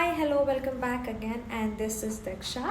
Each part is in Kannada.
Hi, hello, welcome back again, and this is Diksha.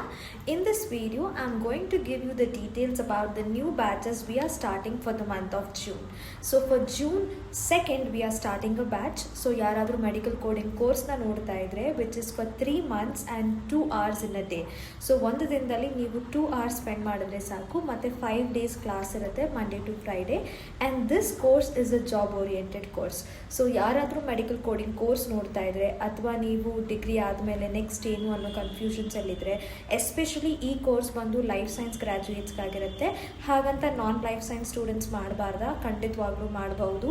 In this video, I'm going to give you the details about the new batches we are starting for the month of June. So for June 2nd, we are starting a batch. So ಯಾರಾದರೂ ಮೆಡಿಕಲ್ ಕೋಡಿಂಗ್ ಕೋರ್ಸ್ನ ನೋಡ್ತಾ ಇದ್ರೆ which is for 3 months and 2 hours in a day. So ಒಂದು ದಿನದಲ್ಲಿ ನೀವು 2 hours ಸ್ಪೆಂಡ್ ಮಾಡಿದ್ರೆ ಸಾಕು, ಮತ್ತು 5 days ಕ್ಲಾಸ್ ಇರುತ್ತೆ Monday to Friday. And this course is a job oriented course. So ಯಾರಾದರೂ ಮೆಡಿಕಲ್ ಕೋಡಿಂಗ್ ಕೋರ್ಸ್ ನೋಡ್ತಾ ಇದ್ರೆ ಅಥವಾ ನೀವು ಡಿಗ್ರಿ ಆದಮೇಲೆ ನೆಕ್ಸ್ಟ್ ಏನು ಅನ್ನೋ ಕನ್ಫ್ಯೂಷನ್ಸಲ್ಲಿದ್ದರೆ, ಎಸ್ಪೆಷಲಿ ಈ ಕೋರ್ಸ್ ಬಂದು ಲೈಫ್ ಸೈನ್ಸ್ ಗ್ರ್ಯಾಜುಯೇಟ್ಸ್ಗಾಗಿರುತ್ತೆ. ಹಾಗಂತ ನಾನ್ ಲೈಫ್ ಸೈನ್ಸ್ ಸ್ಟೂಡೆಂಟ್ಸ್ ಮಾಡಬಾರ್ದ, ಖಂಡಿತವಾಗ್ಲೂ ಮಾಡಬಹುದು.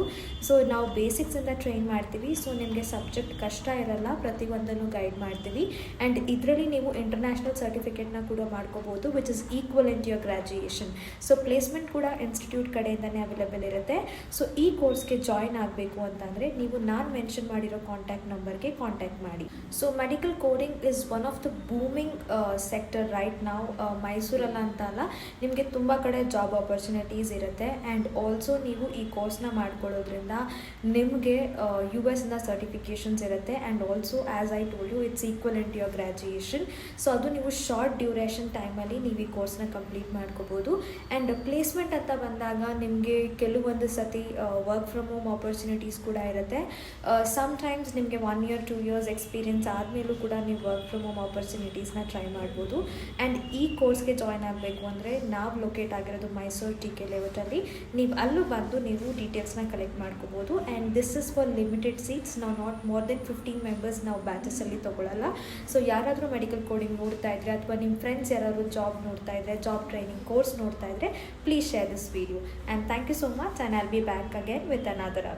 ಸೊ ನಾವು ಬೇಸಿಕ್ಸಿಂದ ಟ್ರೈನ್ ಮಾಡ್ತೀವಿ. ಸೊ ನಿಮಗೆ ಸಬ್ಜೆಕ್ಟ್ ಕಷ್ಟ ಇರಲ್ಲ, ಪ್ರತಿಯೊಂದನ್ನು ಗೈಡ್ ಮಾಡ್ತೀವಿ. ಆ್ಯಂಡ್ ಇದರಲ್ಲಿ ನೀವು ಇಂಟರ್ನ್ಯಾಷನಲ್ ಸರ್ಟಿಫಿಕೇಟ್ನ ಕೂಡ ಮಾಡ್ಕೋಬೋದು, which is equal in your graduation. So placement ಕೂಡ ಇನ್ಸ್ಟಿಟ್ಯೂಟ್ ಕಡೆಯಿಂದನೇ ಅವೈಲೇಬಲ್ ಇರುತ್ತೆ. ಸೊ ಈ ಕೋರ್ಸ್ಗೆ ಜಾಯ್ನ್ ಆಗಬೇಕು ಅಂತಂದರೆ ನೀವು ನಾನು ಮೆನ್ಷನ್ ಮಾಡಿರೋ ಕಾಂಟ್ಯಾಕ್ಟ್ ನಂಬರ್ಗೆ ಕಾಂಟ್ಯಾಕ್ಟ್ ಮಾಡಿ. So medical coding is one of the booming sector right ನಾವು. ಮೈಸೂರಲ್ಲ ಅಂತ ಅಲ್ಲ, ನಿಮಗೆ ತುಂಬ ಕಡೆ ಜಾಬ್ ಆಪರ್ಚುನಿಟೀಸ್ ಇರುತ್ತೆ. ಆ್ಯಂಡ್ ಆಲ್ಸೋ ನೀವು ಈ ಕೋರ್ಸ್ನ ಮಾಡ್ಕೊಳ್ಳೋದ್ರಿಂದ ನಿಮಗೆ US ಇಂದ ಸರ್ಟಿಫಿಕೇಷನ್ಸ್ ಇರುತ್ತೆ. And also as I told you, it's equal in to your graduation. So ಅದು ನೀವು ಶಾರ್ಟ್ ಡ್ಯೂರೇಷನ್ ಟೈಮಲ್ಲಿ ನೀವು ಈ ಕೋರ್ಸ್ನ ಕಂಪ್ಲೀಟ್ ಮಾಡ್ಕೋಬೋದು. ಆ್ಯಂಡ್ ಪ್ಲೇಸ್ಮೆಂಟ್ ಅಂತ ಬಂದಾಗ ನಿಮಗೆ ಕೆಲವೊಂದು ಸತಿ ವರ್ಕ್ ಫ್ರಮ್ ಹೋಮ್ ಆಪರ್ಚುನಿಟೀಸ್ ಕೂಡ ಇರುತ್ತೆ. ಸಮ್ಟೈಮ್ಸ್ ನಿಮಗೆ 1 year 2 years ಎಕ್ಸ್ಪೀರಿಯನ್ಸ್ ಆದಮೇಲೂ ಕೂಡ ನೀವು ವರ್ಕ್ ಫ್ರಮ್ ಹೋಮ್ ಆಪರ್ಚುನಿಟೀಸ್ನ ಟ್ರೈ ಮಾಡ್ಬೋದು. ಆ್ಯಂಡ್ ಈ ಕೋರ್ಸ್ಗೆ ಜಾಯ್ನ್ ಆಗಬೇಕು ಅಂದರೆ ನಾವು ಲೊಕೇಟ್ ಆಗಿರೋದು ಮೈಸೂರು TK ಲೇಔಟಲ್ಲಿ. ನೀವು ಅಲ್ಲೂ ಬಂದು ನೀವು ಡೀಟೇಲ್ಸ್ನ ಕಲೆಕ್ಟ್ ಮಾಡ್ಕೋಬೋದು. And this is for limited seats. ನಾವು ನಾಟ್ ಮೋರ್ ದೆನ್ 15 ಮೆಂಬರ್ಸ್ ನಾವು ಬ್ಯಾಚಸಲ್ಲಿ ತೊಗೊಳ್ಳಲ್ಲ. ಸೊ ಯಾರಾದರೂ ಮೆಡಿಕಲ್ ಕೋಡಿಂಗ್ ನೋಡ್ತಾ ಇದ್ರೆ ಅಥವಾ ನಿಮ್ಮ ಫ್ರೆಂಡ್ಸ್ ಯಾರಾದರೂ ಜಾಬ್ ನೋಡ್ತಾ ಇದ್ರೆ, ಜಾಬ್ ಟ್ರೈನಿಂಗ್ ಕೋರ್ಸ್ ನೋಡ್ತಾ ಇದ್ರೆ, please share this video. And thank you so much, and I'll be back again with another